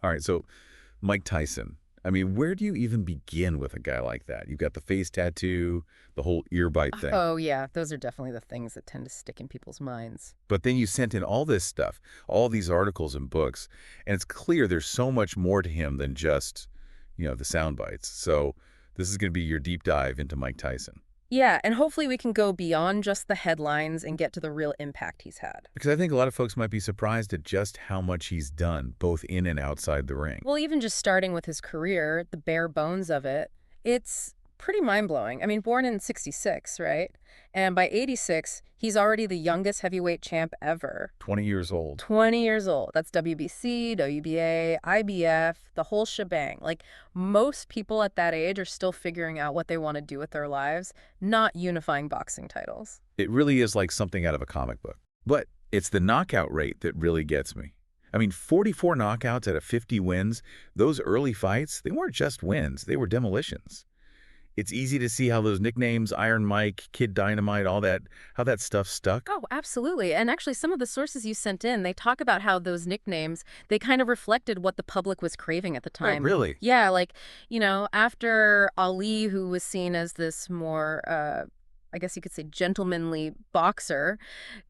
All right, so Mike Tyson. I mean, where do you even begin with a guy like that? You've got the face tattoo, the whole ear bite thing. Oh, yeah, those are definitely the things that tend to stick in people's minds. But then you sent in all this stuff, all these articles and books, and it's clear there's so much more to him than just, the sound bites. So this is going to be your deep dive into Mike Tyson. Yeah, and hopefully we can go beyond just the headlines and get to the real impact he's had. Because I think a lot of folks might be surprised at just how much he's done, both in and outside the ring. Well, even just starting with his career, the bare bones of it, it's pretty mind-blowing. I mean, born in 66, right? And by 86, he's already the youngest heavyweight champ ever. 20 years old. 20 years old. That's WBC, WBA, IBF, the whole shebang. Like, most people at that age are still figuring out what they want to do with their lives, not unifying boxing titles. It really is like something out of a comic book. But it's the knockout rate that really gets me. I mean, 44 knockouts out of 50 wins, those early fights, they weren't just wins, they were demolitions. It's easy to see how those nicknames, Iron Mike, Kid Dynamite, all that, how that stuff stuck. Oh, absolutely. And actually, some of the sources you sent in, they talk about how those nicknames, they kind of reflected what the public was craving at the Right, time. really? Yeah, like, after Ali, who was seen as this more, I guess you could say, gentlemanly boxer,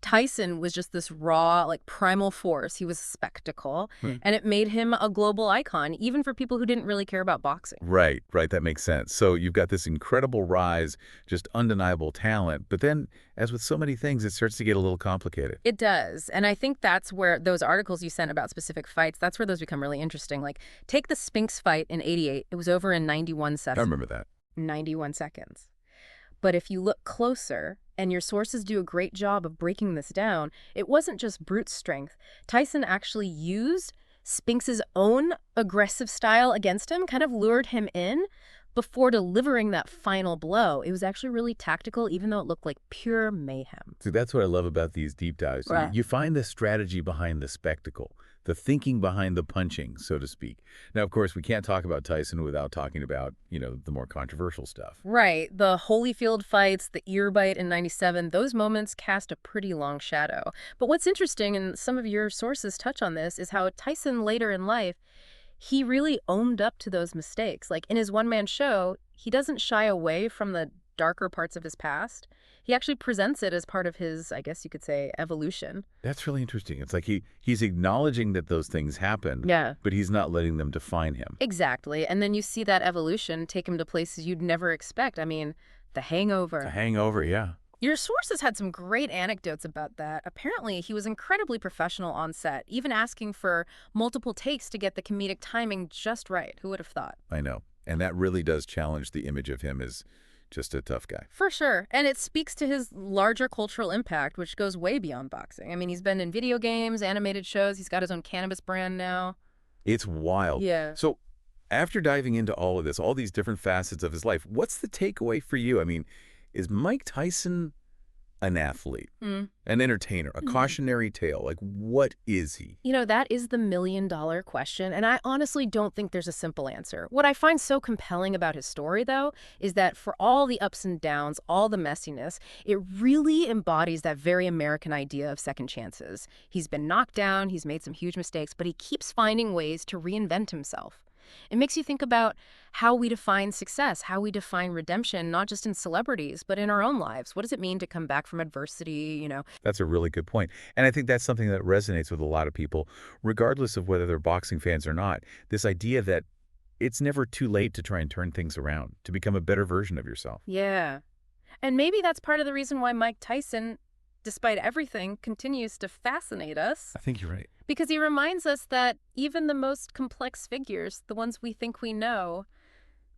Tyson was just this raw, like, primal force. He was a spectacle, Hmm. and it made him a global icon, even for people who didn't really care about boxing. Right, right, that makes sense. So you've got this incredible rise, just undeniable talent, but then, as with so many things, it starts to get a little complicated. It does. And I think that's where those articles you sent about specific fights, that's where those become really interesting. Like, take the Spinks fight in 88. It was over in I remember that. 91 seconds. But if you look closer, and your sources do a great job of breaking this down, it wasn't just brute strength. Tyson actually used Spinks's own aggressive style against him, kind of lured him in before delivering that final blow. It was actually really tactical, even though it looked like pure mayhem. See, that's what I love about these deep dives. Right. You find the strategy behind the spectacle, the thinking behind the punching, so to speak. Now, of course, we can't talk about Tyson without talking about, the more controversial stuff. Right. The Holyfield fights, the ear bite in 97, those moments cast a pretty long shadow. But what's interesting, and some of your sources touch on this, is how Tyson later in life, he really owned up to those mistakes. Like in his one-man show, he doesn't shy away from the darker parts of his past. He actually presents it as part of his, I guess you could say, evolution. That's really interesting. It's like he's acknowledging that those things happen, Yeah. but he's not letting them define him. Exactly. And then you see that evolution take him to places you'd never expect. I mean, The A Hangover. hangover, yeah. Your sources had some great anecdotes about that. Apparently, he was incredibly professional on set, even asking for multiple takes to get the comedic timing just right. Who would have thought? I know. And that really does challenge the image of him as just a tough guy. For sure. And it speaks to his larger cultural impact, which goes way beyond boxing. I mean, he's been in video games, animated shows, he's got his own cannabis brand now. It's wild. Yeah. So after diving into all of this, all these different facets of his life, what's the takeaway for you? I mean, is Mike Tyson an athlete, Mm. an entertainer, a cautionary tale? Like, what is he? That is the million-dollar question, and I honestly don't think there's a simple answer. What I find so compelling about his story, though, is that for all the ups and downs, all the messiness, it really embodies that very American idea of second chances. He's been knocked down, he's made some huge mistakes, but he keeps finding ways to reinvent himself. It makes you think about how we define success, how we define redemption, not just in celebrities, but in our own lives. What does it mean to come back from adversity? That's a really good point. And I think that's something that resonates with a lot of people, regardless of whether they're boxing fans or not. This idea that it's never too late to try and turn things around, to become a better version of yourself. Yeah. And maybe that's part of the reason why Mike Tyson, despite everything, continues to fascinate us. I think you're right. Because he reminds us that even the most complex figures, the ones we think we know,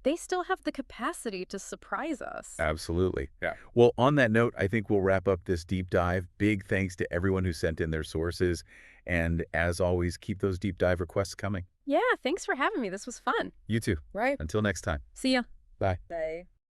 they still have the capacity to surprise us. Absolutely. Yeah. Well, on that note, I think we'll wrap up this deep dive. Big thanks to everyone who sent in their sources. And as always, keep those deep dive requests coming. Yeah, thanks for having me. This was fun. You too. Right. Until next time. See ya. Bye. Bye.